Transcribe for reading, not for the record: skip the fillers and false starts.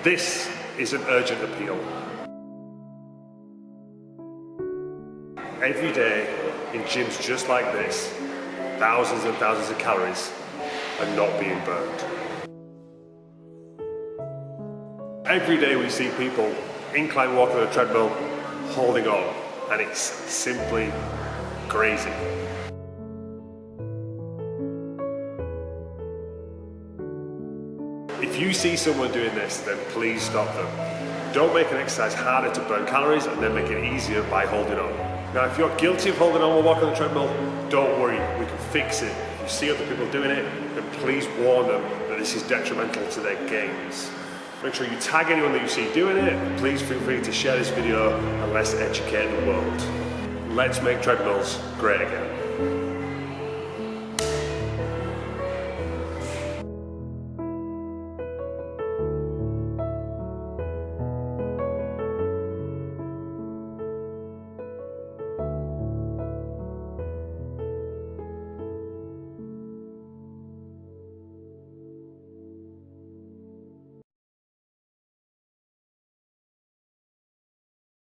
This is an urgent appeal. Every day in gyms just like this, thousands and thousands of calories are not being burned. Every day we see people incline walking on a treadmill, holding on, and it's simply crazy. If you see someone doing this, then please stop them. Don't make an exercise harder to burn calories and then make it easier by holding on. Now, if you're guilty of holding on while walking on the treadmill, don't worry, we can fix it. If you see other people doing it, then please warn them that this is detrimental to their gains. Make sure you tag anyone that you see doing it, and please feel free to share this video and let's educate the world. Let's make treadmills great again.